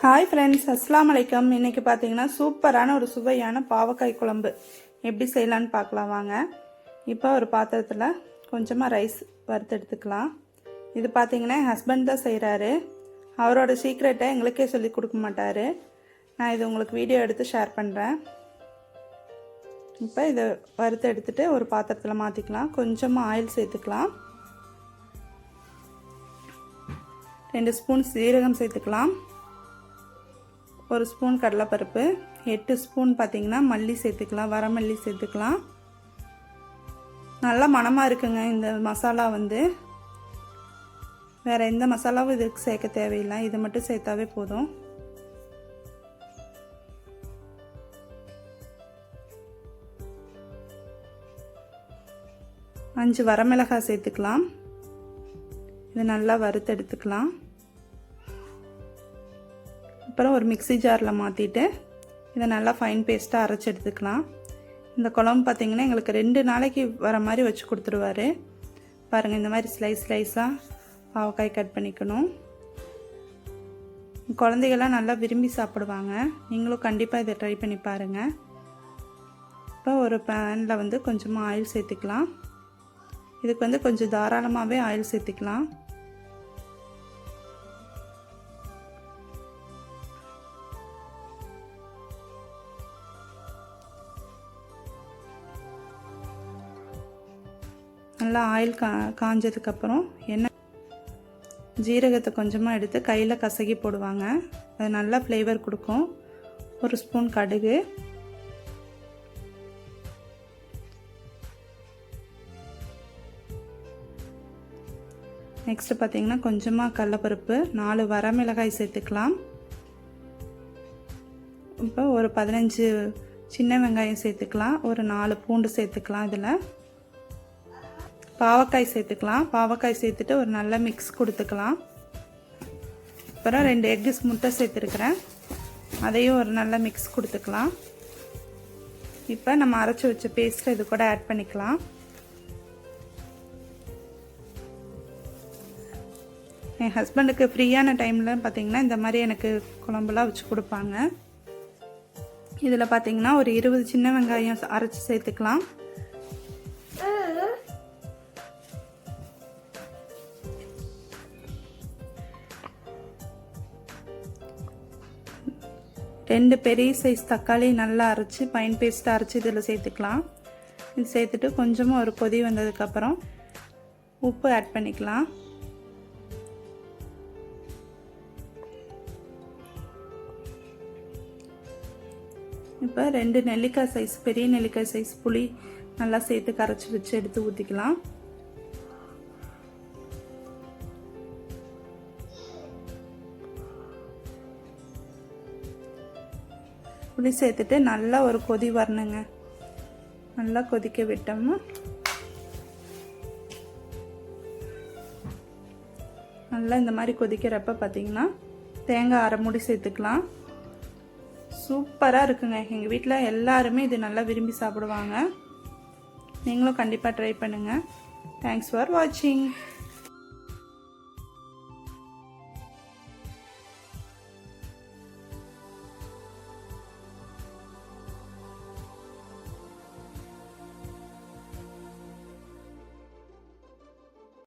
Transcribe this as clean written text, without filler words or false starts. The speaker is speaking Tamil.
ஹாய் ஃப்ரெண்ட்ஸ், அஸ்ஸலாமு அலைக்கும். இன்றைக்கி பார்த்தீங்கன்னா சூப்பரான ஒரு சுவையான பாவக்காய் குழம்பு எப்படி செய்யலான்னு பார்க்கலாம் வாங்க. இப்போ ஒரு பாத்திரத்தில் கொஞ்சமாக ரைஸ் வறுத்து எடுத்துக்கலாம். இது பார்த்தீங்கன்னா என் ஹஸ்பண்ட் தான் செய்கிறாரு. அவரோட சீக்ரெட்டை எங்களுக்கே சொல்லி கொடுக்க மாட்டார். நான் இது உங்களுக்கு வீடியோ எடுத்து ஷேர் பண்ணுறேன். இப்போ இதை வறுத்து எடுத்துகிட்டு ஒரு பாத்திரத்தில் மாற்றிக்கலாம். கொஞ்சமாக ஆயில் சேர்த்துக்கலாம். 2 ஸ்பூன் சீரகம் சேர்த்துக்கலாம். 1 ஸ்பூன் கடலைப்பருப்பு, 8 ஸ்பூன் பார்த்திங்கன்னா மல்லி சேர்த்துக்கலாம். வரமல்லி சேர்த்துக்கலாம். நல்லா மணமாக இருக்குங்க இந்த மசாலா. வேறு எந்த மசாலாவும் இதுக்கு சேர்க்க தேவையில்லை. இது மட்டும் சேர்த்தாவே போதும். அஞ்சு வரமிளகாய் சேர்த்துக்கலாம். இது நல்லா வறுத்து எடுத்துக்கலாம். அப்புறம் ஒரு மிக்ஸி ஜாரில் மாற்றிட்டு இதை நல்லா ஃபைன் பேஸ்ட்டாக அரைச்சி எடுத்துக்கலாம். இந்த குழம்பு பார்த்திங்கன்னா எங்களுக்கு 2 நாளைக்கு வர மாதிரி வச்சு கொடுத்துருவாரு. பாருங்கள், இந்த மாதிரி ஸ்லைஸாக பாவக்காய் கட் பண்ணிக்கணும். குழந்தைகள்லாம் நல்லா விரும்பி சாப்பிடுவாங்க. நீங்களும் கண்டிப்பாக இதை ட்ரை பண்ணி பாருங்கள். இப்போ ஒரு பேனில் கொஞ்சமாக ஆயில் சேர்த்துக்கலாம். இதுக்கு கொஞ்சம் தாராளமாகவே ஆயில் சேர்த்துக்கலாம். நல்லா ஆயில் காஞ்சதுக்கப்புறம் எண்ணெய் ஜீரகத்தை கொஞ்சமாக எடுத்து கையில் கசக்கி போடுவாங்க. அது நல்லா ஃப்ளேவர் கொடுக்கும். 1 ஸ்பூன் கடுகு, நெக்ஸ்ட்டு பார்த்திங்கன்னா கொஞ்சமாக கடலைப்பருப்பு, 4 வரமிளகாய் சேர்த்துக்கலாம். இப்போ ஒரு 15 சின்ன வெங்காயம் சேர்த்துக்கலாம். ஒரு 4 பூண்டு சேர்த்துக்கலாம். இதில் பாவக்காய் சேர்த்துக்கலாம். பாவக்காய் சேர்த்துட்டு ஒரு நல்ல மிக்ஸ் கொடுத்துக்கலாம். அப்புறம் 2 எக்கு முட்டை சேர்த்துருக்குறேன். அதையும் ஒரு நல்ல மிக்ஸ் கொடுத்துக்கலாம். இப்போ நம்ம அரைச்சி வச்ச பேஸ்ட்டை இது கூட ஆட் பண்ணிக்கலாம். என் ஹஸ்பண்டுக்கு ஃப்ரீயான டைமில் பார்த்திங்கன்னா இந்த மாதிரி எனக்கு குழம்புலாம் வச்சு கொடுப்பாங்க. இதில் பார்த்திங்கன்னா ஒரு 20 சின்ன வெங்காயம் அரைச்சி சேர்த்துக்கலாம். ரெண்டு பெரிய சைஸ் தக்காளி நல்லா அரைச்சி ஃபைன் பேஸ்ட்டாக அரைச்சி இதில் சேர்த்துக்கலாம். இது சேர்த்துட்டு கொஞ்சமாக ஒரு கொதி வந்ததுக்கப்புறம் உப்பு ஆட் பண்ணிக்கலாம். இப்போ 2 நெல்லிக்காய் சைஸ், பெரிய நெல்லிக்காய் சைஸ் புளி நல்லா சேர்த்து கரைச்சி வச்சு எடுத்து ஊற்றிக்கலாம். புளி சேர்த்துட்டு நல்லா ஒரு கொதி வரணுங்க. நல்லா கொதிக்க விட்டோம்னா நல்லா இந்த மாதிரி கொதிக்கிறப்ப பார்த்திங்கன்னா தேங்காய் அரை மூடி சேர்த்துக்கலாம். சூப்பராக இருக்குங்க. எங்கள் வீட்டில் எல்லாருமே இது நல்லா விரும்பி சாப்பிடுவாங்க. நீங்களும் கண்டிப்பாக ட்ரை பண்ணுங்கள். தேங்க்ஸ் ஃபார் வாட்சிங்.